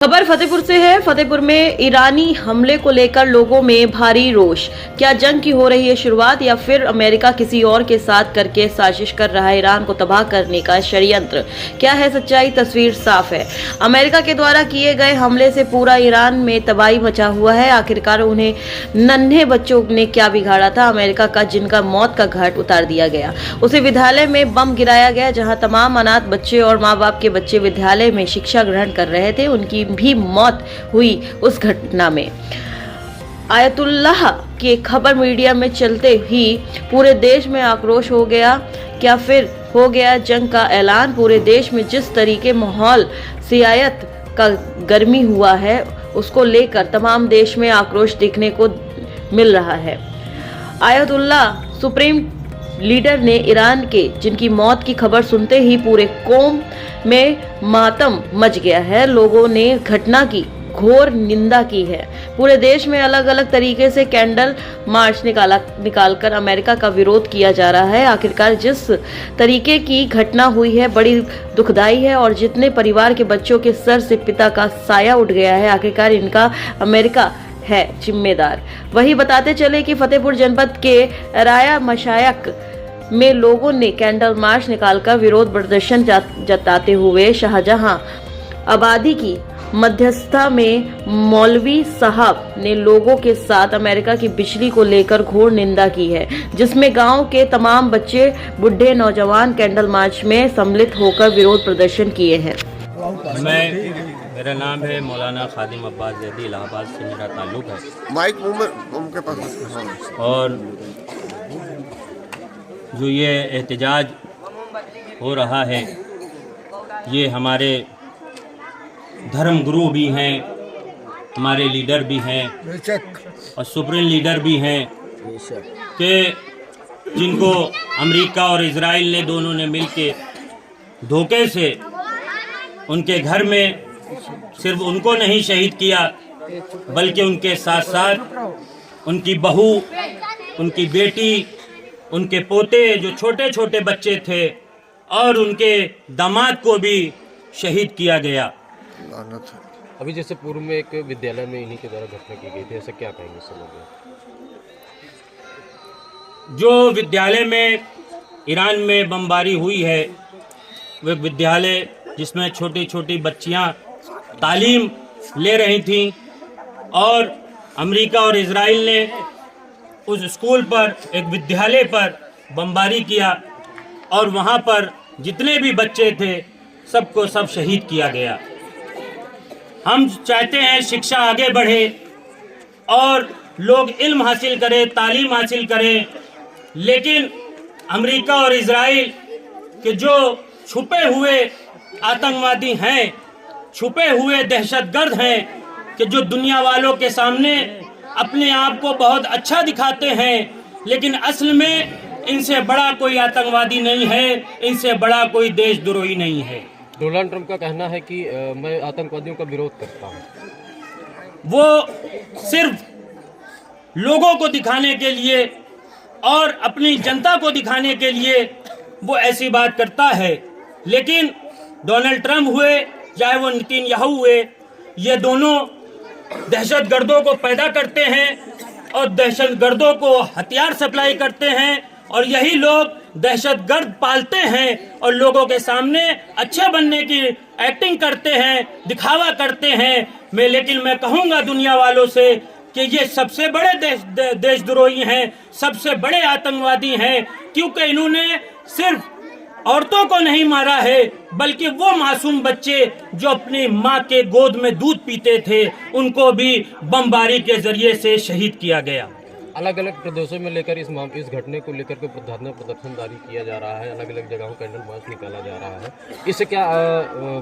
खबर फतेहपुर से है। फतेहपुर में ईरानी हमले को लेकर लोगों में भारी रोष। क्या जंग की हो रही है शुरुआत या फिर अमेरिका किसी और के साथ करके साजिश कर रहा है ईरान को तबाह करने का षड्यंत्र? क्या है सच्चाई? तस्वीर साफ है। अमेरिका के द्वारा किए गए हमले से पूरा ईरान में तबाही मचा हुआ है। आखिरकार उन्हें नन्हे बच्चों ने क्या बिगाड़ा था? अमेरिका का जिनका मौत का घाट उतार दिया गया, उसे विद्यालय में बम गिराया गया, जहां तमाम अनाथ बच्चे और माँ बाप के बच्चे विद्यालय में शिक्षा ग्रहण कर रहे थे, उनकी भी मौत हुई उस घटना में। आयतुल्लाह की खबर मीडिया में चलते ही पूरे देश में आक्रोश हो गया। क्या फिर हो गया जंग का ऐलान? पूरे देश में जिस तरीके माहौल सियासत का गर्मी हुआ है, उसको लेकर तमाम देश में आक्रोश देखने को मिल रहा है। आयतुल्लाह सुप्रीम लीडर ने ईरान के जिनकी मौत की खबर सुनते ही पूरे कौम में मातम मच गया है। लोगों ने घटना की घोर निंदा की है। पूरे देश में अलग अलग तरीके से कैंडल मार्च निकालकर अमेरिका का विरोध किया जा रहा है। आखिरकार जिस तरीके की घटना हुई है बड़ी दुखदाई है और जितने परिवार के बच्चों के सर से पिता का साया उठ गया है, आखिरकार इनका अमेरिका है जिम्मेदार। वही बताते चले कि फतेहपुर जनपद के राया मशायक में लोगों ने कैंडल मार्च निकालकर विरोध प्रदर्शन जताते हुए शाहजहां आबादी की मध्यस्थता में मौलवी साहब ने लोगों के साथ अमेरिका की बिजली को लेकर घोर निंदा की है, जिसमें गांव के तमाम बच्चे, बुढ़े, नौजवान कैंडल मार्च में सम्मिलित होकर विरोध प्रदर्शन किए हैं। मेरा नाम है मौलाना खादिम अब्बास जैदी, इलाहाबाद से मेरा ताल्लुक़ है। माइक उनके पास। और जो ये एहतजाज हो रहा है, ये हमारे धर्म गुरु भी हैं, हमारे लीडर भी हैं और सुप्रीम लीडर भी हैं कि जिनको अमेरिका और इजराइल ने दोनों ने मिलके धोखे से उनके घर में सिर्फ उनको नहीं शहीद किया, बल्कि उनके साथ साथ उनकी बहू, उनकी बेटी, उनके पोते, जो छोटे छोटे बच्चे थे, और उनके दामाद को भी शहीद किया गया। अभी जैसे पूर्व में एक विद्यालय में इन्हीं के द्वारा घटना की गई थी, ऐसा क्या कहेंगे समझ? जो विद्यालय में ईरान में बमबारी हुई है, वह विद्यालय जिसमें छोटी छोटी बच्चियां तालीम ले रही थीं, और अमेरिका और इजराइल ने उस स्कूल पर, एक विद्यालय पर बमबारी किया और वहां पर जितने भी बच्चे थे सबको सब शहीद किया गया। हम चाहते हैं शिक्षा आगे बढ़े और लोग इल्म हासिल करें, तालीम हासिल करें, लेकिन अमेरिका और इजराइल के जो छुपे हुए आतंकवादी हैं, छुपे हुए दहशतगर्द हैं, कि जो दुनिया वालों के सामने अपने आप को बहुत अच्छा दिखाते हैं, लेकिन असल में इनसे बड़ा कोई आतंकवादी नहीं है, इनसे बड़ा कोई देशद्रोही नहीं है। डोनाल्ड ट्रंप का कहना है कि मैं आतंकवादियों का विरोध करता हूं। वो सिर्फ लोगों को दिखाने के लिए और अपनी जनता को दिखाने के लिए वो ऐसी बात करता है, लेकिन डोनाल्ड ट्रंप हुए चाहे वो नेतन्याहू हुए, ये दोनों दहशतगर्दों को पैदा करते हैं और दहशतगर्दों को हथियार सप्लाई करते हैं, और यही लोग दहशतगर्द पालते हैं और लोगों के सामने अच्छे बनने की एक्टिंग करते हैं, दिखावा करते हैं। लेकिन मैं कहूँगा दुनिया वालों से कि ये सबसे बड़े देशद्रोही हैं, सबसे बड़े आतंकवादी हैं, क्योंकि इन्होंने सिर्फ औरतों को नहीं मारा है, बल्कि वो मासूम बच्चे जो अपनी माँ के गोद में दूध पीते थे, उनको भी बमबारी के जरिए से शहीद किया गया। अलग अलग प्रदेशों में लेकर इस घटने को लेकर के धरना प्रदर्शन जारी किया जा रहा है, अलग अलग जगहों कैंडल मार्च निकाला जा रहा है। इससे क्या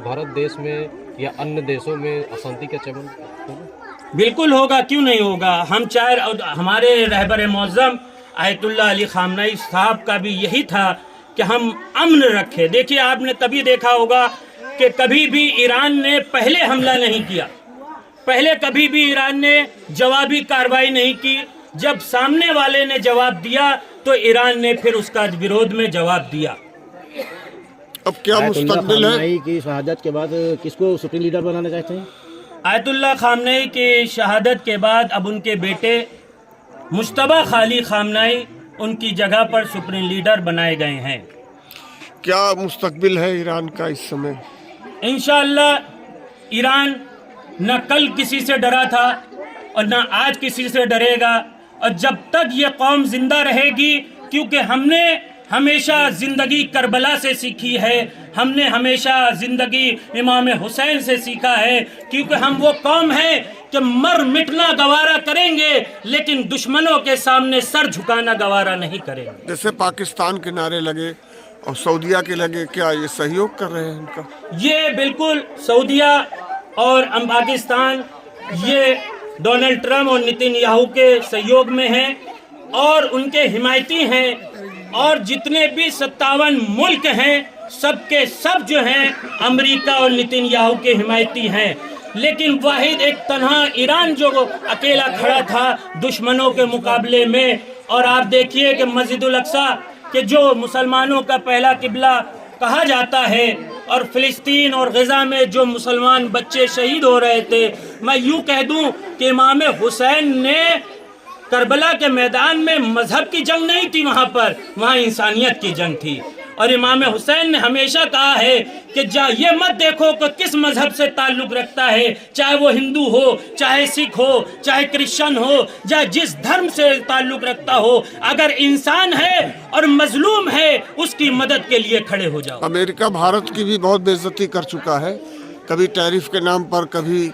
भारत देश में या अन्य देशों में अशांति का चमन होगा? बिल्कुल होगा, क्यों नहीं होगा। हम चाहे, हमारे रहबर मौज़म आयतुल्लाह अली खामनई साहब का भी यही था कि हम अमन रखें। देखिए, आपने कभी देखा होगा कि कभी भी ईरान ने पहले हमला नहीं किया, पहले कभी भी ईरान ने जवाबी कार्रवाई नहीं की। जब सामने वाले ने जवाब दिया तो ईरान ने फिर उसका विरोध में जवाब दिया। अब क्या मुस्तकबिल है? की शहादत के बाद किसको सुप्रीम लीडर बनाना चाहते हैं? आयतुल्लाह खामनेई की शहादत के बाद अब उनके बेटे मुश्तबा खाली खामनेई उनकी जगह पर सुप्रीम लीडर बनाए गए हैं। क्या मुस्तकबिल है ईरान का इस समय? इंशाअल्लाह ईरान न कल किसी से डरा था और न आज किसी से डरेगा, और जब तक ये कौम जिंदा रहेगी, क्योंकि हमने हमेशा ज़िंदगी करबला से सीखी है, हमने हमेशा ज़िंदगी इमाम हुसैन से सीखा है, क्योंकि हम वो कौम है कि मर मिटना गवारा करेंगे लेकिन दुश्मनों के सामने सर झुकाना गवारा नहीं करेंगे। जैसे पाकिस्तान के नारे लगे और सऊदिया के लगे, क्या ये सहयोग कर रहे हैं इनका? ये बिल्कुल सऊदिया और पाकिस्तान ये डोनाल्ड ट्रम्प और नेतन्याहू के सहयोग में हैं और उनके हिमायती हैं, और जितने भी 57 मुल्क हैं सबके सब जो हैं अमेरिका और नेतन्याहू के हिमायती हैं। लेकिन वाहिद एक तन्हा ईरान जो अकेला खड़ा था दुश्मनों के मुकाबले में। और आप देखिए कि मस्जिदुल अक्सा के जो मुसलमानों का पहला किबला कहा जाता है, और फिलिस्तीन और गजा में जो मुसलमान बच्चे शहीद हो रहे थे, मैं यूँ कह दूं कि इमाम हुसैन ने करबला के मैदान में मजहब की जंग नहीं थी, वहाँ इंसानियत की जंग थी। और इमाम हुसैन ने हमेशा कहा है कि ये मत देखो कि किस मजहब से ताल्लुक़ रखता है, चाहे वो हिंदू हो, चाहे सिख हो, चाहे क्रिश्चियन हो, या जिस धर्म से ताल्लुक़ रखता हो, अगर इंसान है और मजलूम है उसकी मदद के लिए खड़े हो जाओ। अमेरिका भारत की भी बहुत बेइज्जती कर चुका है, कभी टैरिफ के नाम पर, कभी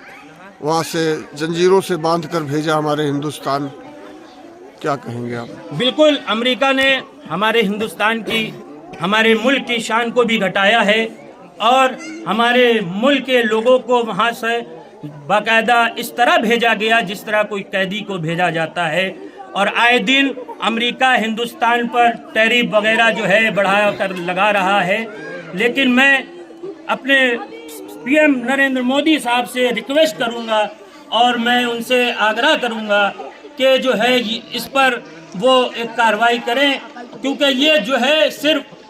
वहाँ से जंजीरों से बांध कर भेजा हमारे हिंदुस्तान। क्या कहेंगे आप? बिल्कुल, अमेरिका ने हमारे हिंदुस्तान की, हमारे मुल्क की शान को भी घटाया है, और हमारे मुल्क के लोगों को वहाँ से बाकायदा इस तरह भेजा गया जिस तरह कोई कैदी को भेजा जाता है। और आए दिन अमेरिका हिंदुस्तान पर टैरिफ वगैरह जो है बढ़ा कर लगा रहा है। लेकिन मैं अपने पीएम नरेंद्र मोदी साहब से रिक्वेस्ट करूँगा और मैं उनसे आग्रह करूँगा कि जो है इस पर वो एक कार्रवाई करें, क्योंकि ये जो है सिर्फ